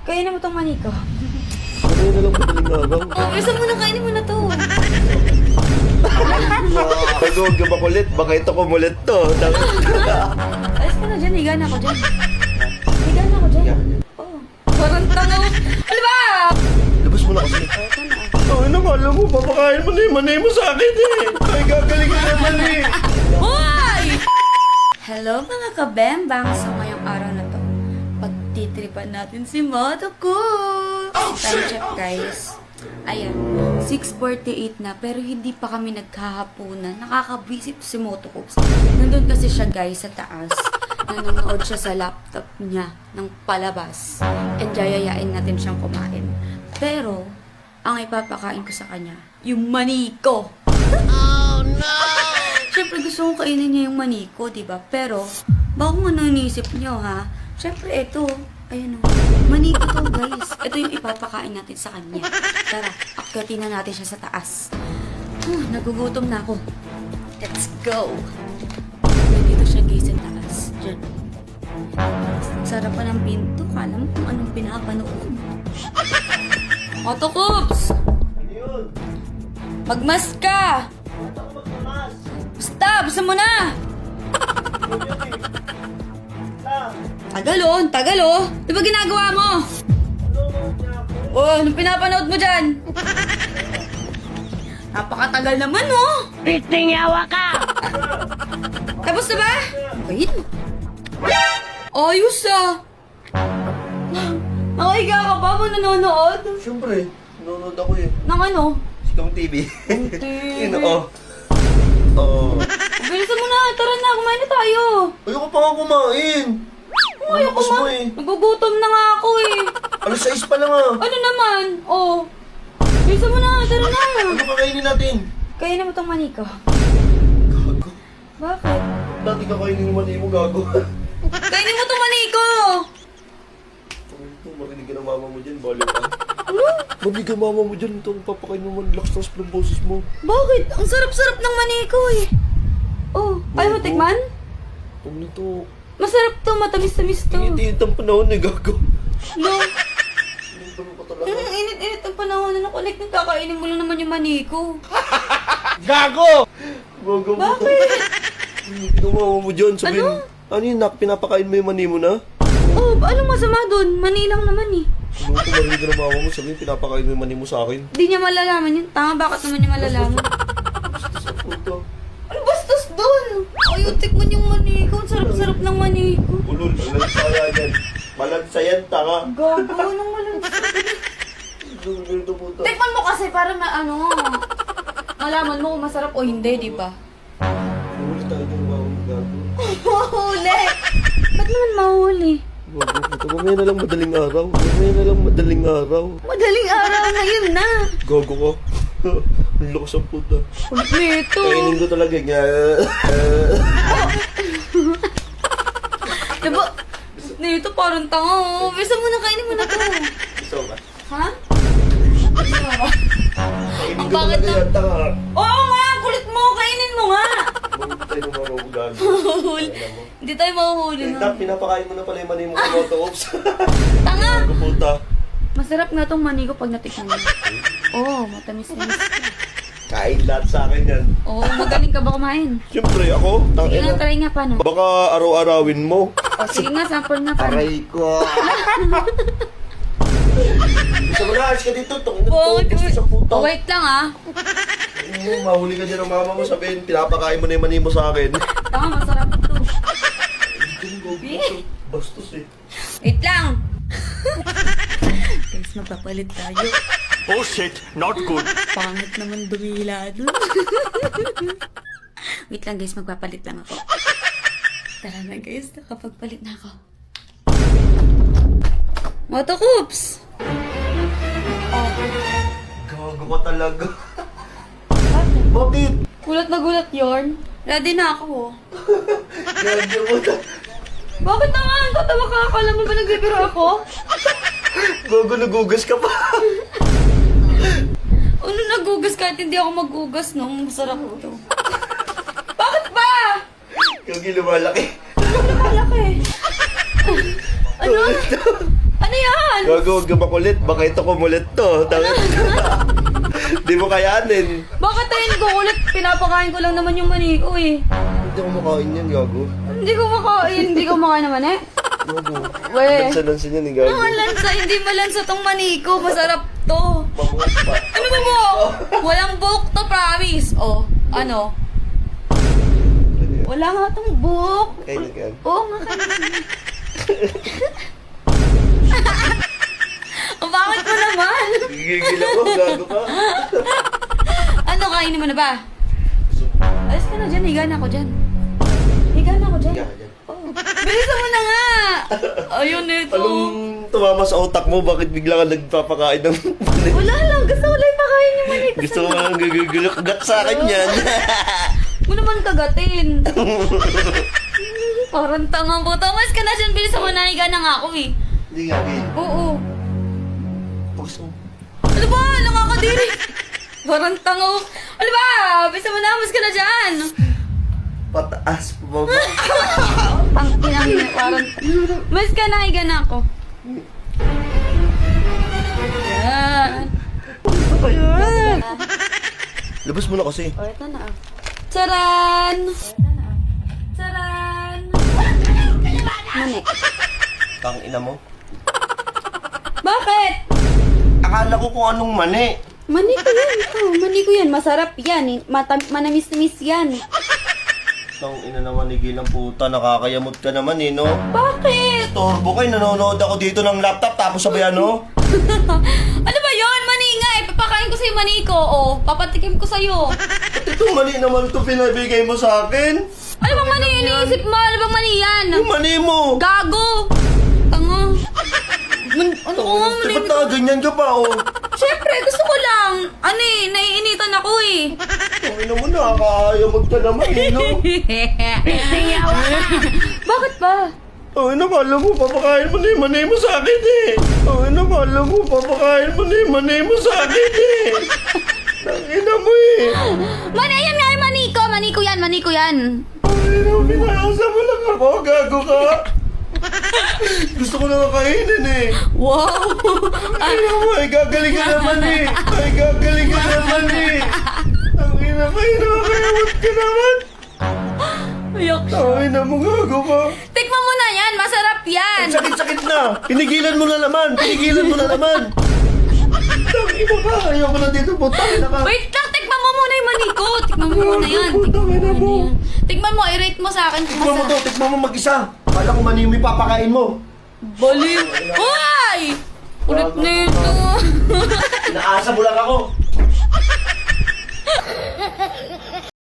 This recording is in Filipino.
Kainin mo tong maniko. Ano na lang madaling araw? Oh, isa mo na, kainin mo na to. Pag huwag ka makulit, baka ito kumulit to. Alis ka na dyan, higa na ako dyan. Higa na ako dyan. Oh. Parang tanga mo. Ano ba? Labas mo na kasi. Ay, nakala mo, papakain mo na yung manay mo sa akin eh. Ay, gagaling ka naman eh. Hoy! Hello mga kabembang! So ngayong araw na to, pagtitripan natin si Moto ko! Time check guys. Ayan, 6:48 na pero hindi pa kami naghahapunan. Nakaka-visit si Moto ko. Nandun kasi siya guys sa taas. Nanonood siya sa laptop niya ng palabas. And yayayain natin siyang kumain. Pero, ang ipapakain ko sa kanya, yung maniko! Siyempre gusto kong kainin niya yung maniko, diba? Pero, baka kung ano iniisip niyo, ha? Siyempre, ito. Ayan o. Maniko to, guys. Ito yung ipapakain natin sa kanya. Tara, akyatin na natin siya sa taas. Nagugutom na ako. Let's go. Nandito siya, guys, sa taas. Diyan. Sarap pa ng pinto. Kala mo kung anong pinapanood. Otokoops! Ano yun? Magmas ka! Basta, basta mo na! Tagal oh! Di ba ginagawa mo? Oh, anong pinapanood mo dyan? Napakatagal naman oh! Piting yawa ka! Tapos na ba? Wait. Ayos ah! Nakahiga ka ba mo nanonood? Siyempre, nanonood ako eh. Nang ano? Sikang TV. TV. Yun, oh. Oo. Bilisan mo na, tara na, kumain na tayo. Ayoko pa nga kumain. Ayaw ko Malakas ma. mo eh. Nagugutom na nga ako eh. Alas 6 pa lang ah. Ano naman? Oh. Bilisan mo na, tara na. Ano kakainin natin? Kainin mo tong maniko. Gago. Bakit? Dati kakainin yung mani mo, gago. Kainin mo tong maniko! Marinig ka ng mama mo dyan, balik ka. Ano? Marinig ka mama mo dyan, itong papakain mo man, lakas ng boses mo. Bakit? Ang sarap-sarap ng maniko eh. Oh, ayaw mo Maniko? tikman? Huwag nito. Masarap to, matamis-tamis to. Init-init ang panahon eh, gago. No. Init ka talaga. Init-init ang panahon na nakulik ng kakainin mo lang naman yung maniko. Gago mo. Bakit? Pinumama mo dyan, sabihin. Ano yun, nak, pinapakain mo yung mani mo na? Oh, anong masama dun? Mani lang naman eh. Ano ko marinig ka ng mama mo, sabihin, pinapakain mo yung mani mo sa akin. Di niya malalaman yun. Tanga, bakit naman niya malalaman? Basta sa puto. Ano bastos dun? Ayaw tikman yung maniko. Ang sarap-sarap ng maniko. Ulul, malansaya yan. Malansa yan, tanga. Gago, anong malansa? Ganito puto. Tikman mo kasi para malaman mo kung masarap o hindi, di ba? Ulul tayo ng mama mo, gago. Mahuli! Ba't naman mahuli? Gago puto, mamaya na lang madaling araw. Mamaya na lang madaling araw. Madaling araw ngayon na. Gago ka. Ang lakas ang puta. Ulit nito. Kainin ko talaga nga. Diba? Nito parang tanga oh. Bisa mo na, kainin mo na to. Gusto ba? Ha? Gusto mo ba? Kainin Ang ko bakit talaga na- yan, tanga. Oo nga, kulit mo. Kainin mo nga. Bakit tayo ng mama mo, gago? Mahuhuli. Hindi tayo mahuhuli Eh, na. Dap, pinapakain mo na pala yung mani mo sa moto. Oops. Tanga! Gago puta. Masarap nga tong maniko pag natikman mo. Oo, matamis-tamis. Kain lahat sa akin yan. Oo, magaling ka ba kumain? Siyempre ako, Sige nga, tangina. try nga paano. Baka araw-arawin mo. O, sige nga, sample nga paano. Aray ko. Gusto mo na, alis ka dito. Tangina Bakit? to, gusto sa puta. Oh, wait lang ah. Mahuli ka dyan ng mama mo, sabihin, pinapakain mo na yung mani mo sa akin. Tama, masarap ito. Bastos eh. Wait lang. Guys, magpapalit tayo. Oh shit, not good. Pangit naman dumila dun. Wait lang guys, magpapalit lang ako. Tara na guys, nakapagpalit na ako. Motocoops! Gago ka talaga. Bakit? Bakit? Gulat na gulat yorn. Ready na ako. Gago mo na. Bakit naman? Tatawa ka? Akala mo ba nagbibiro ako? Gago, nagugas ka pa. Ano nagugas kahit hindi ako magugas no? Masarap ito. Bakit ba? Gago, lumalaki. Malaki. Ano? Ano yan? Gago, huwag ka makulit. Baka ito kumulit to. Di mo kayanin. Bakit tayo hindi ko ulit? Pinapakain ko lang naman yung maniko eh. Hindi ko makain yan, gago. Hindi ko makain naman eh. Gago. Weh. Lansa-lansa yan, gago. Mga lansa, hindi malansa tong maniko. Masarap to. Mabuhat pa. Ano ba mo? Walang buhok to, promise. Oh, ano? Wala nga tong buhok. Kainin ka. Oo nga Oh, bakit mo naman? Gigigil ako, gago ka. Ano, kainin mo na ba? Alis ka na dyan, higa na ako dyan. Higa na ako dyan. Higa ka dyan. Oh. Bilisan mo na nga! Ayun ito. Anong tumama sa utak mo? Bakit bigla ka nagpapakain ng Wala lang, gusto ko lang ipakain yung maniko. Gusto mo lang gagagulak sa akin yan. Mo naman kagatin. Parang tangang po. Thomas ka na dyan, bilisan mo na, higa na nga ako eh. Hindi nga, Gil. Oo. Gusto mo. Ano ba? Nakakadiri. Parang tango. Ano ba? Bisa mo na, mas ka na dyan. Pataas, pababa. Ang inang parang... Mas ka na, higa na ako. Yan. Yan. Labas mo na kasi. O, ito na. Charan! Charan! Mani. Tang ina mo. Bakit? Akala ko kung anong mani. Mani ko yan. Ito, mani ko yan. Masarap yan. Manamis-namis yan. Tang ina naman ni Gil ang puta. Nakakayamot ka naman eh, no? Bakit? Torbo kayo, nanonood ako dito ng laptop tapos sabayan, no? Ano ba yun? Mani nga eh. Papakain ko sa'yo mani ko. O, papatikim ko sa'yo. Ba't itong mani naman ito pinabigay mo sa akin? Ano bang mani iniisip mo? Ano bang mani yan? Yung mani mo! Gago! Tanga. Ano ko nga mani? Ba't nakaganyan ka pa, oh? Siyempre, gusto ko lang. Ano eh, naiinitan ako eh. Ang ina mo, nakakayamot ka naman eh, no? Bakit ba? Oh, nakala mo, papakain mo na yung mani mo sa akin eh. Oh, nakala mo, papakain mo na yung mani mo sa akin eh. Tangina mo eh. Mani, yan nga yung mani ko. Mani ko yan, mani ko yan. Tangina mo, pinasa mo lang ako, gago ka. Gusto ko na kainin eh. Wow! Tangina mo, ay gagaling ka naman eh. Ay gagaling ka naman eh. Tangina mo, nakakayamot ka naman. Ayak siya. Tangina mo, gago ka. Tikman mo na yan, masarap yan. Ang sakit-sakit na. Pinigilan mo na naman. Pinigilan mo na naman. Tangina ka, ayaw ko na dito po. Tangina ka. Wait lang, tikman mo muna yung mani ko. Tikman mo muna yan. Tikman mo muna yan. Tikman mo, i-rate mo sa akin kung Tikman mo to, masarap. tikman mo mag-isa. Kala ko mani mo ipapakain mo. Baliw. Uy! Ulit na ito. Inaasa mo lang ako.